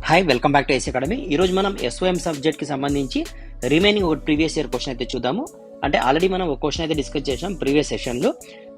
Hi, welcome back to AC academy. ఈరోజు మనం SOM సబ్జెక్ట్కి సంబంధించి రిమైనింగ్ ఒక ప్రీవియస్ ఇయర్ క్వశ్చన్ అయితే చూద్దాము. అంటే ఆల్రెడీ మనం ఒక క్వశ్చన్ అయితే డిస్కస్ చేసాం ప్రీవియస్ సెషన్లో.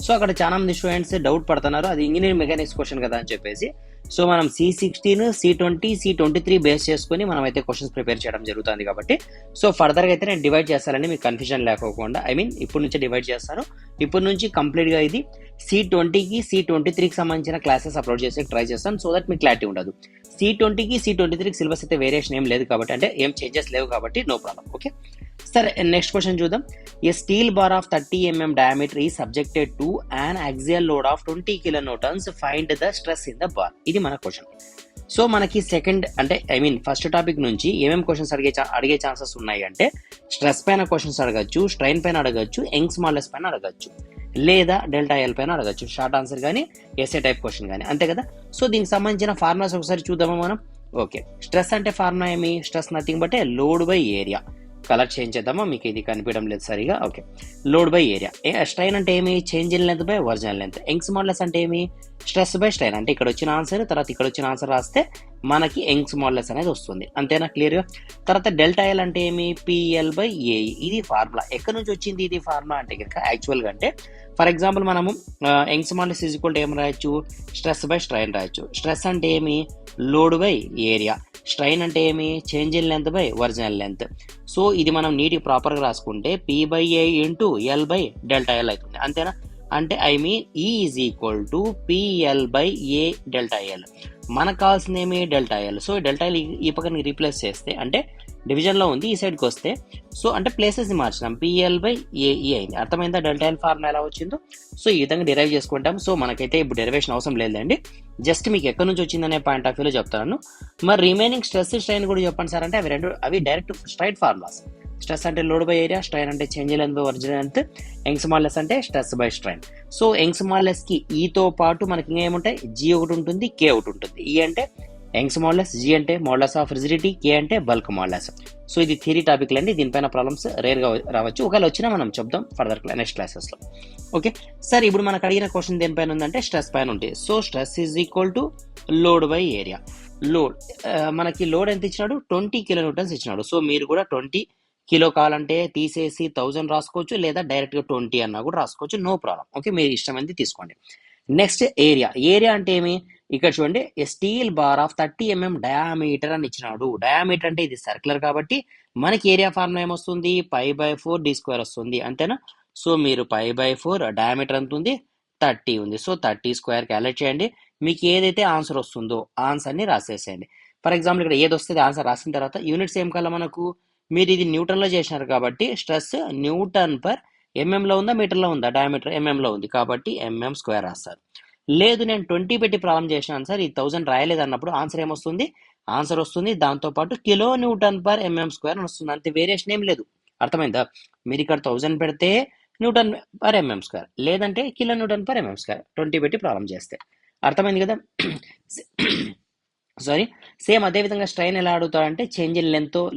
సో అక్కడ చాలా మంది స్టూడెంట్స్ డౌట్ పడుతున్నారు, అది ఇంజనీరింగ్ మెకానిక్స్ క్వశ్చన్ కదా అని చెప్పేసి. సో మనం C16, C20, C23 బేస్ చేసుకుని మనం అయితే క్వశ్చన్స్ ప్రిపేర్ చేయడం జరుగుతుంది కాబట్టి సో ఫర్దర్గా అయితే నేను డివైడ్ చేస్తానని మీకు కన్ఫ్యూజన్ లేకోకుండా, ఇప్పుడు నుంచి డివైడ్ చేస్తాను. ఇప్పటి నుంచి కంప్లీట్గా ఇది C20కి C23కి సంబంధించిన క్లాసెస్ అప్లోడ్ చేసి ట్రై చేస్తాను, సో దట్ మీకు క్లారిటీ ఉండదు. C20కి C23కి సిలబస్ అయితే వేరియేషన్ ఏం లేదు కాబట్టి, అంటే ఏం చేంజెస్ లేవు కాబట్టి నో ప్రాబ్లం. ఓకే, సరే నెక్స్ట్ క్వశ్చన్ చూద్దాం. A steel bar of 30 mm diameter is subjected to an axial load of 20 kilonewtons. Find the stress in the bar. ఇది మన క్వశ్చన్. సో మనకి సెకండ్ అంటే ఫస్ట్ టాపిక్ నుంచి ఏమేమి క్వశ్చన్స్ అడిగే chances ఉన్నాయి అంటే, స్ట్రెస్ పైన క్వశ్చన్స్ అడగచ్చు, స్ట్రైన్ పైన అడగచ్చు, యంగ్స్ మాడ్యులస్ పైన అడగచ్చు, లేదా డెల్టా ఎల్ పైన అడగచ్చు. షార్ట్ ఆన్సర్ కానీ ఎస్ఏ టైప్ క్వశ్చన్ కానీ, అంతే కదా. సో దీనికి సంబంధించిన ఫార్ములాస్ ఒకసారి చూద్దామా మనం. ఓకే, స్ట్రెస్ అంటే ఫార్ములా ఏమి? Stress nothing but load by area. Colour change చేద్దామా, మీకు ఇది కనిపించడం లేదు సరిగా. Okay, load by area. Strain అంటే ఏమి? Change in length by original length. Young's modulus అంటే ఏమి? Stress by strain. అంటే ఇక్కడ వచ్చిన ఆన్సర్ తర్వాత ఇక్కడ వచ్చిన ఆన్సర్ రాస్తే మనకి యంగ్స్ మాడ్యులస్ అనేది వస్తుంది, అంతేనా? క్లియర్గా. తర్వాత డెల్టా ఎల్ అంటే ఏమి? PL by AE. ఇది ఫార్ములా. ఎక్కడి నుంచి వచ్చింది ఇది ఫార్ములా అంటే కనుక, యాక్చువల్గా అంటే ఫర్ ఎగ్జాంపుల్ మనము Young's modulus is equal to ఏం రాయొచ్చు? స్ట్రెస్ బై స్ట్రైన్ రాయొచ్చు. స్ట్రెస్ అంటే ఏమి? Load by area. స్ట్రైన్ అంటే ఏమి? Change in length by original length. So ఇది మనం నీట్గా ప్రాపర్గా రాసుకుంటే P by A into L by delta L అవుతుంది, అంతేనా? అంటే E is equal to PL by A delta L. మనకు కావాల్సింది ఏమి? Delta L. So delta L ఈ పక్కన రీప్లేస్ చేస్తే, అంటే డివిజన్లో ఉంది, ఈ సైడ్కి వస్తే సో అంటే ప్లేసెస్ని మార్చినాం, పిఎల్ బై ఏఈ అయింది. అర్థమైందా డెల్టా ఎల్ ఫార్ములా ఎలా వచ్చిందో? సో ఈ విధంగా డిరైవ్ చేసుకుంటాం. సో మనకైతే ఇప్పుడు డెరివేషన్ అవసరం లేదండి, జస్ట్ మీకు ఎక్కడి నుంచి వచ్చిందనే పాయింట్ ఆఫ్ వ్యూలో చెప్తాను. మరి రిమైనింగ్ స్ట్రెస్ స్ట్రైన్ కూడా చెప్పండి సార్ అంటే అవి డైరెక్ట్ స్ట్రైట్ ఫార్ములాస్. స్ట్రెస్ అంటే లోడ్ బై ఏరియా, స్ట్రైన్ అంటే change length by original length, Young's modulus అంటే stress by strain. So Young's modulus కి ఈతో పాటు మనకి ఇంకేముంటాయి? జీ ఒకటి ఉంటుంది, కే ఒకటి ఉంటుంది. ఈ అంటే యంగ్స్ మాడ్యులస్, జీ అంటే మాడ్యులస్ ఆఫ్ రిజిడిటీ, కే అంటే బల్క్ మాడ్యులస్. సో ఇది థియరీ టాపిక్ అండి, దీనిపైన ప్రాబ్లమ్స్ రేర్గా రావచ్చు, ఒకవేళ వచ్చినా మనం చెప్దాం ఫర్దర్ నెక్స్ట్ క్లాసెస్లో. ఓకే సార్, ఇప్పుడు మనకు అడిగిన క్వశ్చన్ దేనిపైన ఉందంటే స్ట్రెస్ పైన ఉంటుంది. So stress is equal to load by area. Load మనకి లోడ్ ఎంత ఇచ్చినాడు? 20 కిలోన్యూటన్స్ ఇచ్చినాడు. సో మీరు కూడా 20 కిలో కావాలంటే తీసేసి 1000 రాసుకోవచ్చు, లేదా డైరెక్ట్గా 20 అన్నా కూడా రాసుకోవచ్చు, నో ప్రాబ్లం. ఓకే, మీరు ఇష్టమైంది తీసుకోండి. Next area. ఏరియా అంటే ఏమి? ఇక్కడ చూడండి, steel bar of 30 mm diameter అని ఇచ్చినాడు. డయామీటర్ అంటే ఇది సర్క్యులర్ కాబట్టి మనకి ఏరియా ఫార్ములా ఏమొస్తుంది? π/4 d² వస్తుంది, అంతేనా? సో మీరు π/4, డయామీటర్ ఎంత ఉంది? 30 ఉంది. సో 30² క్యాలిక్యులేట్ చేయండి, మీకు ఏదైతే ఆన్సర్ వస్తుందో ఆన్సర్ని రాసేసేయండి. ఫర్ ఎగ్జాంపుల్ ఇక్కడ ఏది వస్తుంది ఆన్సర్ రాసిన తర్వాత యూనిట్స్ ఏం కల్లా మనకు, మీరు ఇది న్యూటన్లో చేసినారు కాబట్టి స్ట్రెస్ న్యూటన్ పర్ ఎంఎంలో ఉందా మీటర్లో ఉందా? డయామీటర్ ఎంఎంలో ఉంది కాబట్టి mm² రాస్తారు. లేదు నేను 20 పెట్టి ప్రాబ్లం చేసినాను సార్, ఈ 1000 రాయలేదు అన్నప్పుడు ఆన్సర్ ఏమొస్తుంది? ఆన్సర్ వస్తుంది దాంతోపాటు కిలో న్యూటన్ పర్ mm² అని వస్తుంది, అంతే, వేరియేషన్ ఏం లేదు. అర్థమైందా? మీరు ఇక్కడ 1000 పెడితే న్యూటన్ పర్ mm², లేదంటే కిలో న్యూటన్ పర్ mm², 20 పెట్టి ప్రాబ్లం చేస్తే. అర్థమైంది కదా? సారీ, సేమ్ అదే విధంగా స్ట్రైన్ ఎలా అడుగుతాడంటే చేంజ్ ఇన్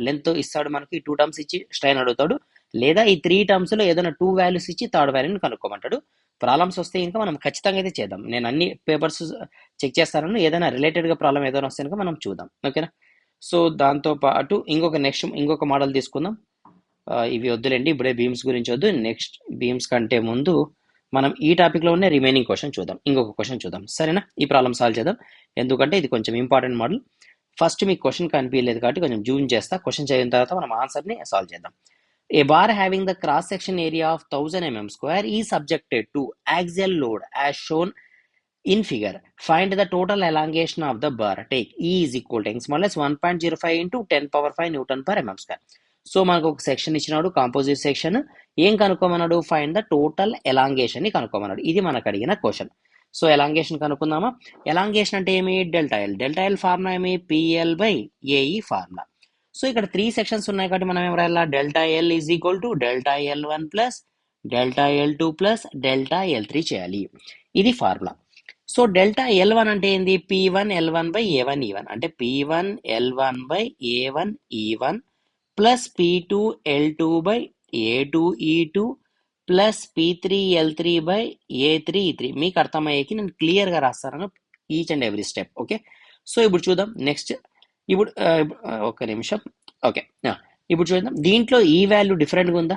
లెంత్ ఇస్తాడు, మనకి 2 టర్మ్స్ ఇచ్చి స్ట్రైన్ అడుగుతాడు, లేదా ఈ 3 టర్మ్స్లో ఏదైనా 2 వాల్యూస్ ఇచ్చి థర్డ్ వాల్యూని కనుక్కోమంటాడు. ప్రాబ్లమ్స్ వస్తే ఇంకా మనం ఖచ్చితంగా అయితే చేద్దాం, నేను అన్ని పేపర్స్ చెక్ చేస్తాను, ఏదైనా రిలేటెడ్గా ప్రాబ్లం ఏదైనా వస్తే కనుక మనం చూద్దాం, ఓకేనా? సో దాంతోపాటు ఇంకొక మోడల్ తీసుకుందాం. ఇవి వద్దులేండి, ఇప్పుడే బీమ్స్ గురించి వద్దు. నెక్స్ట్ బీమ్స్ కంటే ముందు మనం ఈ టాపిక్లో ఉన్న రిమైనింగ్ క్వశ్చన్ చూద్దాం, ఇంకొక క్వశ్చన్ చూద్దాం, సరేనా? ఈ ప్రాబ్లం సాల్వ్ చేద్దాం, ఎందుకంటే ఇది కొంచెం ఇంపార్టెంట్ మోడల్. ఫస్ట్ మీకు క్వశ్చన్ కనిపించలేదు కాబట్టి కొంచెం జూమ్ చేస్తా, క్వశ్చన్ చదివిన తర్వాత మనం ఆన్సర్ని సాల్వ్ చేద్దాం. A bar having the cross-section area of 1000 mm² is subjected to axial load as shown in figure. Find the total elongation of the bar. Take E is equal to x 1.05 into 10⁵ Newton per mm². So మనకు ఒక section ఇచ్చినాడు, composite section. ఏం కనుక్కోమన్నాడు? Find the total elongation ని కనుక్కోమన్నాడు. ఇది మనకు అడిగిన క్వశ్చన్. సో ఎలాంగేషన్ కనుక్కుందామా? ఎలాంగేషన్ అంటే ఏమి? డెల్టా ఎల్ ఫార్ములా ఏమి? PL by AE formula. So ఇక్కడ 3 సెక్షన్స్ ఉన్నాయి కాబట్టి మనం ఏం రాయాలా? Delta L is equal to delta L1 plus delta L2 plus delta L3 చేయాలి, ఇది ఫార్ములా. సో డెల్టా L1 అంటే ఏంది? P1 L1 by A1 E1, అంటే P1 L1 by A1 E1 plus P2 L2 by A2 E2 plus P3 L3 by A3 E3. మీకు అర్థమయ్యేకి నేను క్లియర్గా రాస్తాను each and every step, okay? So ఇప్పుడు చూద్దాం next. ఇప్పుడు ఒక్క నిమిషం. ఓకే, ఇప్పుడు చూద్దాం. దీంట్లో ఈ వాల్యూ డిఫరెంట్గా ఉందా?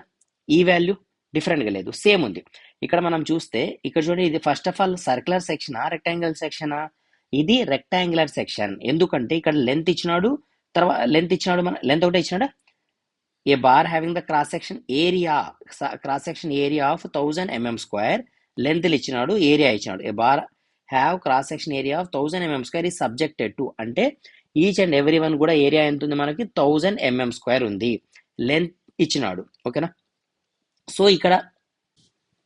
ఈ వాల్యూ డిఫరెంట్గా లేదు, సేమ్ ఉంది. ఇక్కడ మనం చూస్తే ఇక్కడ చూడండి, ఇది ఫస్ట్ ఆఫ్ ఆల్ సర్క్యులర్ సెక్షనా రెక్టాంగిల్ సెక్షనా? ఇది రెక్టాంగులర్ సెక్షన్. ఎందుకంటే ఇక్కడ లెంత్ ఇచ్చినాడు, తర్వాత మన లెంత్ ఒకటే ఇచ్చినాడా? A bar having the cross section area of 1000 mm², length ఇచ్చినాడు, ఏరియా ఇచ్చినాడు. A bar have cross section area of 1000 mm² is subjected to, అంటే ఈచ్ అండ్ ఎవ్రీ వన్ కూడా ఏరియా ఎంత ఉంది మనకి? 1000 mm² ఉంది, లెంత్ ఇచ్చినాడు. ఓకేనా? సో ఇక్కడ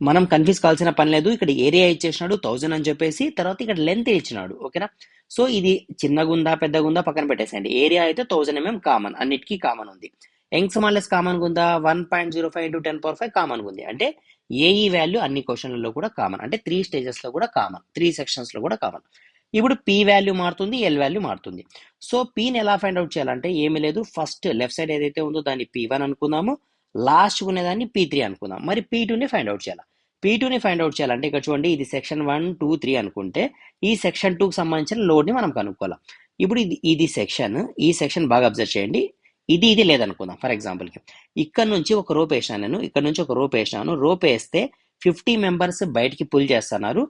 మనం కన్ఫ్యూజ్ కావాల్సిన పని లేదు. ఇక్కడ ఏరియా ఇచ్చేసినాడు 1000 అని చెప్పేసి, తర్వాత ఇక్కడ లెంత్ ఇచ్చినాడు. ఓకేనా? సో ఇది చిన్నగా ఉందా పెద్దగా ఉందా పక్కన పెట్టేసండి. ఏరియా అయితే 1000 mm కామన్, అన్నిటికీ కామన్ ఉంది. యంగ్ స్మాలెస్ట్ కామన్ ఉందా? 1.05 × 10⁵ కామన్ ఉంది. అంటే ఏఈ వాల్యూ అన్ని క్వశ్చన్లలో కూడా కామన్, అంటే 3 స్టేజెస్ లో కూడా కామన్, 3 సెక్షన్స్ లో కూడా కామన్. ఇప్పుడు పి వాల్యూ మారుతుంది, ఎల్ వాల్యూ మారుతుంది. సో పీని ఎలా ఫైండ్ అవుట్ చేయాలంటే ఏమీ లేదు, ఫస్ట్ లెఫ్ట్ సైడ్ ఏదైతే ఉందో దాన్ని P1 అనుకుందాము, లాస్ట్ ఉన్నదాన్ని P3 అనుకుందాం. మరి P2ని ఫైండ్ అవుట్ చేయాలి. P2ని ఫైండ్ అవుట్ చేయాలంటే ఇక్కడ చూడండి, ఇది సెక్షన్ 1, 2, 3 అనుకుంటే ఈ సెక్షన్ 2కి సంబంధించిన లోడ్ని మనం కనుక్కోవాలి. ఇప్పుడు ఇది సెక్షన్, ఈ సెక్షన్ బాగా అబ్జర్వ్ చేయండి. ఇది లేదనుకుందాం. ఫర్ ఎగ్జాంపుల్కి ఇక్కడ నుంచి ఒక రోప్ వేసినాను నేను, ఇక్కడ నుంచి ఒక రోప్ వేసినాను. రోప్ వేస్తే 50 మెంబర్స్ బయటికి పుల్ చేస్తున్నారు,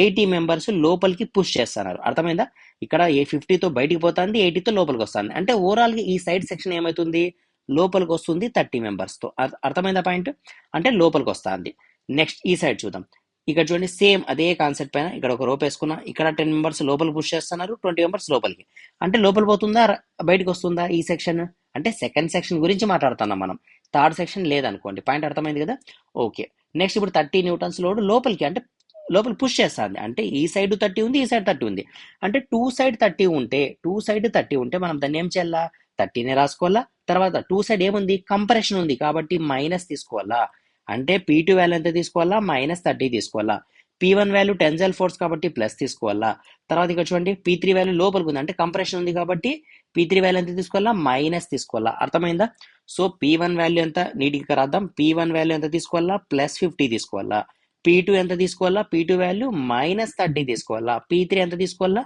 80 మెంబర్స్ లోపలికి పుష్ చేస్తున్నారు. అర్థమైందా? ఇక్కడ 50తో బయటికి పోతుంది, 80తో లోపలికి వస్తుంది. అంటే ఓవరాల్గా ఈ సైడ్ సెక్షన్ ఏమవుతుంది? లోపలికి వస్తుంది 30 మెంబర్స్తో. అర్థమైందా పాయింట్? అంటే లోపలికి వస్తుంది. నెక్స్ట్ ఈ సైడ్ చూద్దాం. ఇక్కడ చూడండి, సేమ్ అదే కాన్సెప్ట్ పైన ఇక్కడ ఒక రోప్ వేసుకున్నా, ఇక్కడ 10 మెంబర్స్ లోపలికి పుష్ చేస్తున్నారు, 20 మెంబర్స్ లోపలికి. అంటే లోపలికి పోతుందా బయటకు వస్తుందా ఈ సెక్షన్? అంటే సెకండ్ సెక్షన్ గురించి మాట్లాడుతున్నాం మనం, థర్డ్ సెక్షన్ లేదనుకోండి. పాయింట్ అర్థమైంది కదా? ఓకే. నెక్స్ట్ ఇప్పుడు 30 న్యూటన్స్ లోడ్ లోపలికి, అంటే లోపల పుష్ చేస్తుంది. అంటే ఈ సైడ్ 30 ఉంది, ఈ సైడ్ 30 ఉంది. అంటే టూ సైడ్ 30 ఉంటే మనం దాన్ని ఏం చేయాలా? 30నే రాసుకోవాలా. తర్వాత టూ సైడ్ ఏముంది? కంప్రెషన్ ఉంది, కాబట్టి మైనస్ తీసుకోవాలా. అంటే P2 వాల్యూ ఎంత తీసుకోవాలా? -30 తీసుకోవాలా. P1 వాల్యూ టెన్సైల్ ఫోర్స్ కాబట్టి ప్లస్ తీసుకోవాలా. తర్వాత ఇక్కడ చూడండి, P3 వాల్యూ లోపలికి ఉంది, అంటే కంప్రెషన్ ఉంది కాబట్టి P3 వాల్యూ ఎంత తీసుకోవాలా? మైనస్ తీసుకోవాలా. అర్థమైందా? సో P1 వాల్యూ ఎంత నీట్గా రాద్దాం. P1 వాల్యూ ఎంత తీసుకోవాలా? +50 తీసుకోవాలా. P2 ఎంత తీసుకోవాలా? P2 వాల్యూ -30 తీసుకోవాలా. P3 ఎంత తీసుకోవాలా?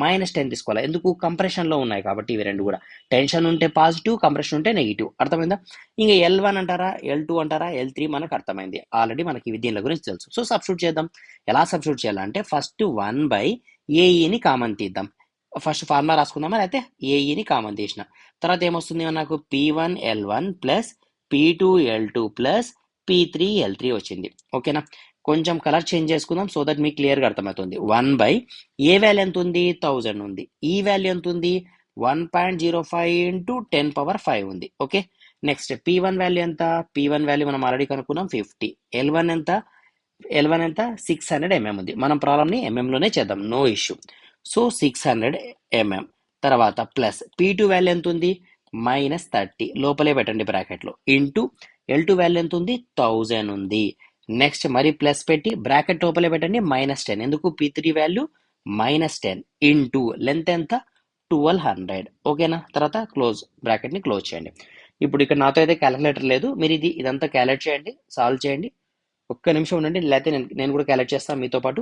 -10 తీసుకోవాలా. ఎందుకు? కంప్రెషన్ లో ఉన్నాయి కాబట్టి ఇవి రెండు కూడా. టెన్షన్ ఉంటే పాజిటివ్, కంప్రెషన్ ఉంటే నెగిటివ్. అర్థమైందా? ఇంకా L1 అంటారా, L2 అంటారా, L3 మనకు అర్థమైంది. ఆల్రెడీ మనకి దీనిల గురించి తెలుసు. సో సబ్స్టిట్యూట్ చేద్దాం. ఎలా సబ్స్టిట్యూట్ చేయాలంటే ఫస్ట్ 1/AEని కామన్ తీద్దాం. ఫస్ట్ ఫార్ములా రాసుకుందామా, అయితే ఏఈని కామన్ తీసిన తర్వాత ఏమొస్తుంది నాకు? P1L1 plus P2L2 plus P3L3 వచ్చింది. ఓకేనా? కొంచెం కలర్ చేంజ్ చేసుకుందాం సో దట్ మీకు క్లియర్గా అర్థమవుతుంది. 1/ఏ వాల్యూ ఎంత ఉంది? 1000 ఉంది. ఈ వాల్యూ ఎంత ఉంది? 1.05 × 10⁵ ఉంది. ఓకే. నెక్స్ట్ P1 వాల్యూ ఎంత? P1 వాల్యూ మనం ఆల్రెడీ కనుక్కున్నాం 50. L1 ఎంత? 600 mm ఉంది. మనం ప్రాబ్లమ్ని ఎంఎంలోనే చేద్దాం, నో ఇష్యూ. So 600 mm. తర్వాత ప్లస్ P2 వాల్యూ ఎంత ఉంది? -30, లోపలే పెట్టండి బ్రాకెట్లో, ఇంటూ L2 వాల్యూ ఎంత ఉంది? 1000 ఉంది. నెక్స్ట్ మరి ప్లస్ పెట్టి బ్రాకెట్ లోపలే పెట్టండి, -10. ఎందుకు? P3 వాల్యూ -10 ఇంటూ లెంత్ ఎంత? 1200. ఓకేనా? తర్వాత బ్రాకెట్ని క్లోజ్ చేయండి. ఇప్పుడు ఇక్కడ నాతో అయితే క్యాలిక్యులేటర్ లేదు, మీరు ఇదంతా క్యాలిక్యులేట్ చేయండి, సాల్వ్ చేయండి. ఒక్క నిమిషం ఉండండి, లేకపోతే నేను కూడా క్యాలిక్యులేట్ చేస్తాను మీతో పాటు.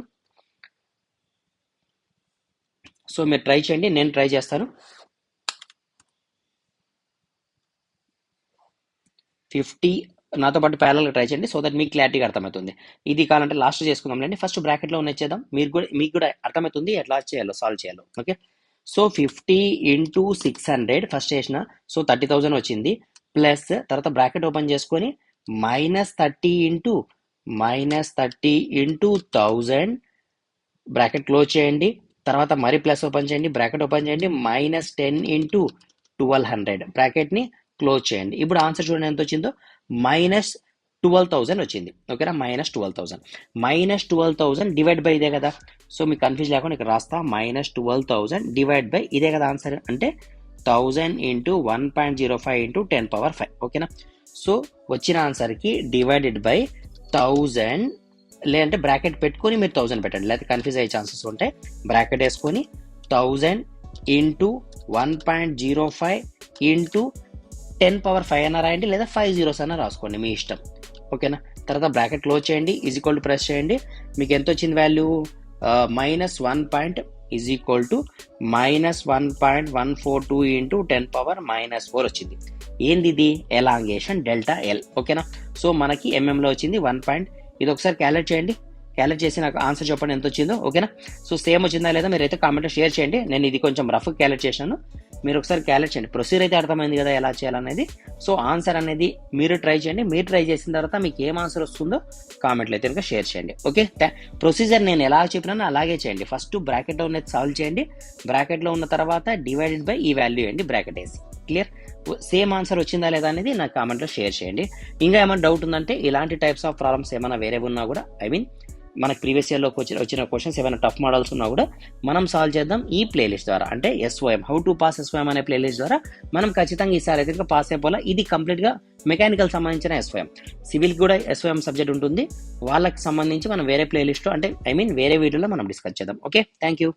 సో మీరు ట్రై చేయండి, నేను ట్రై చేస్తాను. 50 నాతో పాటు ప్యారల్గా ట్రై చేయండి సో దట్ మీకు క్లారిటీగా అర్థమవుతుంది. ఇది కావాలంటే లాస్ట్ చేసుకుందాంలేండి. ఫస్ట్ బ్రాకెట్లో ఉన్న చేద్దాం, మీకు కూడా అర్థమవుతుంది ఎట్లా చేయాలో, సాల్వ్ చేయాలో. ఓకే. సో 50 × 600 ఫస్ట్ చేసిన, సో 30,000 వచ్చింది. ప్లస్ తర్వాత బ్రాకెట్ ఓపెన్ చేసుకొని -30 × 1000 బ్రాకెట్ క్లోజ్ చేయండి. తర్వాత మరి ప్లస్ ఓపెన్ చేయండి, బ్రాకెట్ ఓపెన్ చేయండి, -10 × 1200 బ్రాకెట్ని క్లోజ్ చేయండి. ఇప్పుడు ఆన్సర్ చూడండి ఎంత వచ్చిందో, -12,000 వచ్చింది. ఓకేనా? -12,000. -12,000 డివైడ్ బై ఇదే కదా. సో మీకు కన్ఫ్యూజ్ లేకుండా ఇక్కడ రాస్తా, -12,000 డివైడ్ బై ఇదే కదా ఆన్సర్. అంటే 1000 × 1.05 × 10⁵. ఓకేనా? సో వచ్చిన ఆన్సర్కి డివైడెడ్ బై 1000, లేదంటే బ్రాకెట్ పెట్టుకొని మీరు 1000 పెట్టండి, లేకపోతే కన్ఫ్యూజ్ అయ్యే ఛాన్సెస్ ఉంటాయి. బ్రాకెట్ వేసుకొని 1000 × 1.05 × 10⁵ అన్న రాయండి, లేదా 5 zeros అన్న రాసుకోండి, మీ ఇష్టం. ఓకేనా? తర్వాత బ్రాకెట్ క్లోజ్ చేయండి, ఈజ్ ఈక్వల్ టు ప్రెస్ చేయండి. మీకు ఎంత వచ్చింది value? -1.05 is equal to -1.142 into 10⁻⁻4 వచ్చింది. ఏంది ఇది? Elongation delta L. ఓకేనా? సో మనకి ఎంఎంలో వచ్చింది 1. ఇది ఒకసారి క్యాలిక్యులేట్ చేయండి. క్యాలిక్యులేట్ చేసి నాకు ఆన్సర్ చెప్పండి ఎంత వచ్చిందో. ఓకేనా? సో సేమ్ వచ్చిందా లేదా మీరైతే కామెంట్లో షేర్ చేయండి. నేను ఇది కొంచెం రఫ్ క్యాలిక్యులేట్ చేశాను, మీరు ఒకసారి క్యాలిక్యులేట్ చేయండి. ప్రొసీజర్ అయితే అర్థమైంది కదా ఎలా చేయాలనేది. సో ఆన్సర్ అనేది మీరు ట్రై చేయండి. మీరు ట్రై చేసిన తర్వాత మీకు ఏం ఆన్సర్ వస్తుందో కామెంట్లో అయితే కనుక షేర్ చేయండి. ఓకే, ప్రొసీజర్ నేను ఎలా చెప్పినానో అలాగే చేయండి. ఫస్ట్ బ్రాకెట్లో ఉన్నది సాల్వ్ చేయండి. బ్రాకెట్లో ఉన్న తర్వాత డివైడెడ్ బై ఈ వాల్యూ అండి బ్రాకెట్ వేసి. క్లియర్? సేమ్ ఆన్సర్ వచ్చిందా లేదా అనేది నాకు కామెంట్లో షేర్ చేయండి. ఇంకా ఏమైనా డౌట్ ఉందంటే ఇలాంటి టైప్స్ ఆఫ్ ప్రాబ్లమ్స్ ఏమైనా వేరే ఉన్నా కూడా, ఐ మీన్ మనకి ప్రీవియస్ ఇయర్లోకి వచ్చిన క్వశ్చన్స్ ఏమైనా టఫ్ మోడల్స్ ఉన్నా కూడా మనం సాల్వ్ చేద్దాం ఈ ప్లేలిస్ట్ ద్వారా. అంటే SOM, how to pass SOM అనే ప్లేలిస్ట్ ద్వారా మనం ఖచ్చితంగా ఈసారి అయితే పాస్ అయిపోవాలి. ఇది కంప్లీట్గా మెకానికల్ సంబంధించిన SOM. సివిల్కి కూడా SOM సబ్జెక్ట్ ఉంటుంది. వాళ్ళకి సంబంధించి మనం వేరే ప్లేలిస్ట్లో, అంటే ఐ మీన్ వేరే వీడియోలో మనం డిస్కస్ చేద్దాం. Okay, thank you.